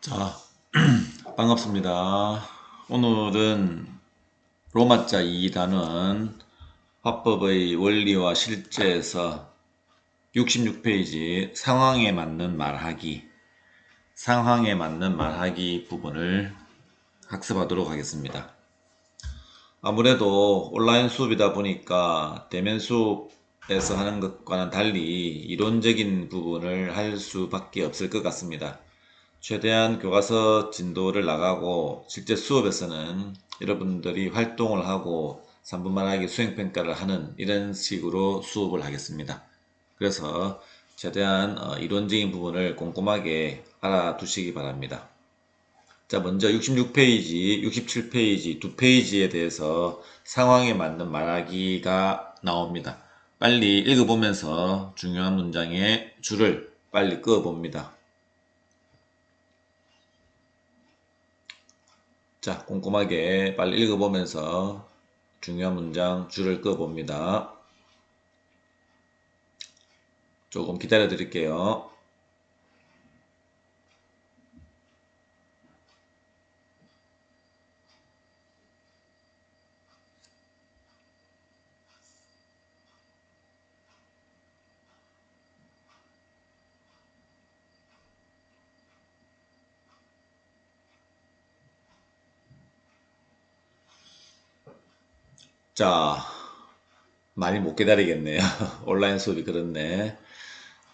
자, 반갑습니다. 오늘은 로마자 2단원 화법의 원리와 실제에서 66페이지 상황에 맞는 말하기 부분을 학습하도록 하겠습니다. 아무래도 온라인 수업이다 보니까 대면 수업에서 하는 것과는 달리 이론적인 부분을 할 수밖에 없을 것 같습니다. 최대한 교과서 진도를 나가고 실제 수업에서는 여러분들이 활동을 하고 3분 말하기 수행평가를 하는 이런 식으로 수업을 하겠습니다. 그래서 최대한 이론적인 부분을 꼼꼼하게 알아두시기 바랍니다. 자, 먼저 66페이지, 67페이지 두 페이지에 대해서 상황에 맞는 말하기가 나옵니다. 빨리 읽어보면서 중요한 문장의 줄을 빨리 그어봅니다. 자, 꼼꼼하게 빨리 읽어보면서 중요한 문장 줄을 그어봅니다. 조금 기다려 드릴게요. 자, 많이 못 기다리겠네요. 온라인 수업이 그렇네.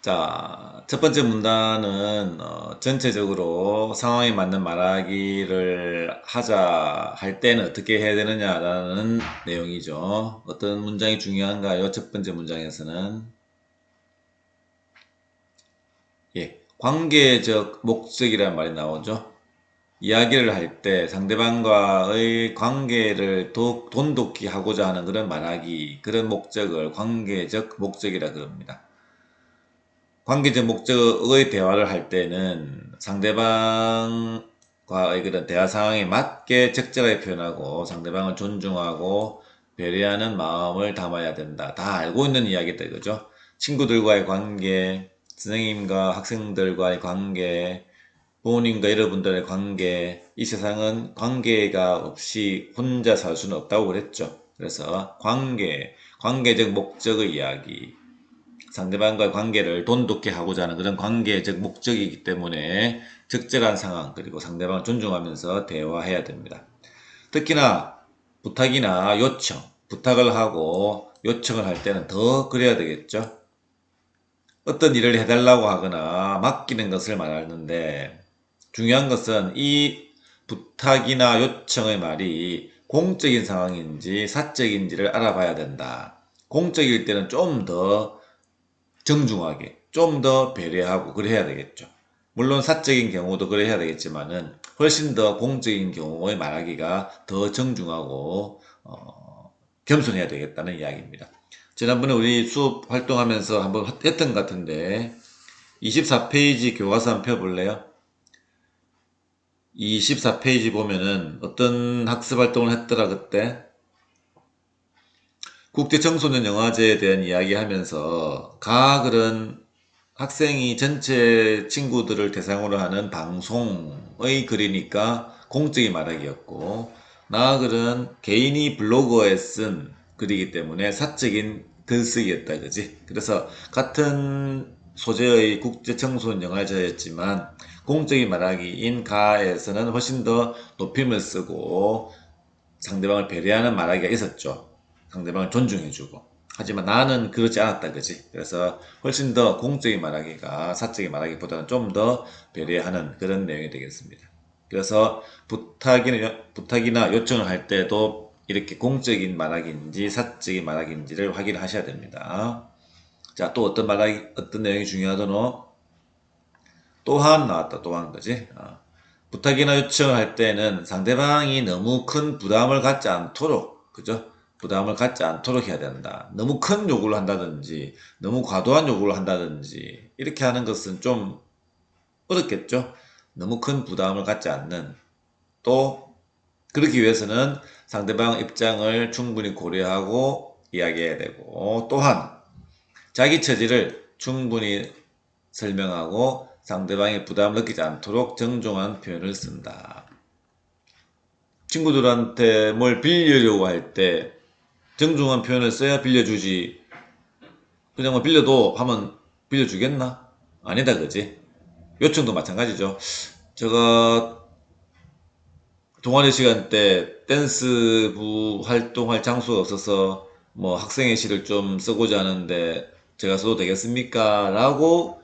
자, 첫 번째 문단은 전체적으로 상황에 맞는 말하기를 하자 할 때는 어떻게 해야 되느냐라는 내용이죠. 어떤 문장이 중요한가요? 첫 번째 문장에서는 관계적 목적이라는 말이 나오죠. 이야기를 할 때 상대방과의 관계를 더욱 돈독히 하고자 하는 그런 말하기, 그런 목적을 관계적 목적이라 그럽니다. 관계적 목적의 대화를 할 때는 상대방과의 그런 대화 상황에 맞게 적절하게 표현하고 상대방을 존중하고 배려하는 마음을 담아야 된다. 다 알고 있는 이야기다 이거죠. 친구들과의 관계, 선생님과 학생들과의 관계, 부모님과 여러분들의 관계, 이 세상은 관계가 없이 혼자 살 수는 없다고 그랬죠. 그래서 관계적 목적의 이야기, 상대방과의 관계를 돈독히 하고자 하는 그런 관계적 목적이기 때문에 적절한 상황, 그리고 상대방을 존중하면서 대화해야 됩니다. 특히나 부탁이나 요청, 부탁을 하고 요청을 할 때는 더 그래야 되겠죠. 어떤 일을 해달라고 하거나 맡기는 것을 말하는데 중요한 것은 이 부탁이나 요청의 말이 공적인 상황인지 사적인지를 알아봐야 된다. 공적일 때는 좀 더 정중하게, 좀 더 배려하고 그래야 되겠죠. 물론 사적인 경우도 그래야 되겠지만은 훨씬 더 공적인 경우의 말하기가 더 정중하고 겸손해야 되겠다는 이야기입니다. 지난번에 우리 수업 활동하면서 한번 했던 것 같은데 24페이지 교과서 한번 펴볼래요? 24페이지 보면은 어떤 학습 활동을 했더라 그때? 국제청소년 영화제에 대한 이야기하면서 가글은 학생이 전체 친구들을 대상으로 하는 방송의 글이니까 공적인 말하기였고 나글은 개인이 블로그에 쓴 글이기 때문에 사적인 글쓰기였다 그지. 그래서 같은 소재의 국제청소년 영화제였지만 공적인 말하기인 가에서는 훨씬 더 높임을 쓰고 상대방을 배려하는 말하기가 있었죠. 상대방을 존중해주고. 하지만 나는 그렇지 않았다, 그지? 그래서 훨씬 더 공적인 말하기가 사적인 말하기보다는 좀 더 배려하는 그런 내용이 되겠습니다. 그래서 부탁이나 요청을 할 때도 이렇게 공적인 말하기인지 사적인 말하기인지를 확인하셔야 됩니다. 자, 또 어떤 내용이 중요하더노? 또한 나왔다, 또한 거지? 부탁이나 요청을 할 때는 상대방이 너무 큰 부담을 갖지 않도록, 그죠? 부담을 갖지 않도록 해야 된다. 너무 큰 요구를 한다든지, 너무 과도한 요구를 한다든지, 이렇게 하는 것은 좀 어렵겠죠? 너무 큰 부담을 갖지 않는, 또, 그러기 위해서는 상대방 입장을 충분히 고려하고 이야기해야 되고, 또한, 자기 처지를 충분히 설명하고 상대방이 부담을 느끼지 않도록 정중한 표현을 쓴다. 친구들한테 뭘 빌리려고 할 때 정중한 표현을 써야 빌려주지. 그냥 뭐 빌려도 하면 빌려주겠나? 아니다, 그지? 요청도 마찬가지죠. 제가 동아리 시간 때 댄스부 활동할 장소가 없어서 뭐 학생의 시를 좀 써고자 하는데 제가 써도 되겠습니까? 라고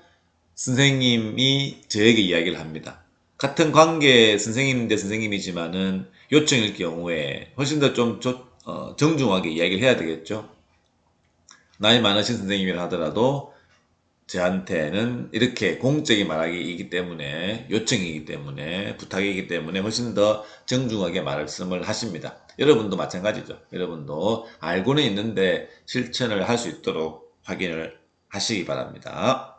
선생님이 저에게 이야기를 합니다. 같은 관계 선생님 대 선생님이지만은 요청일 경우에 훨씬 더 좀 정중하게 이야기를 해야 되겠죠. 나이 많으신 선생님이라 하더라도 저한테는 이렇게 공적인 말하기이기 때문에 요청이기 때문에 부탁이기 때문에 훨씬 더 정중하게 말씀을 하십니다. 여러분도 마찬가지죠. 여러분도 알고는 있는데 실천을 할 수 있도록 확인을 하시기 바랍니다.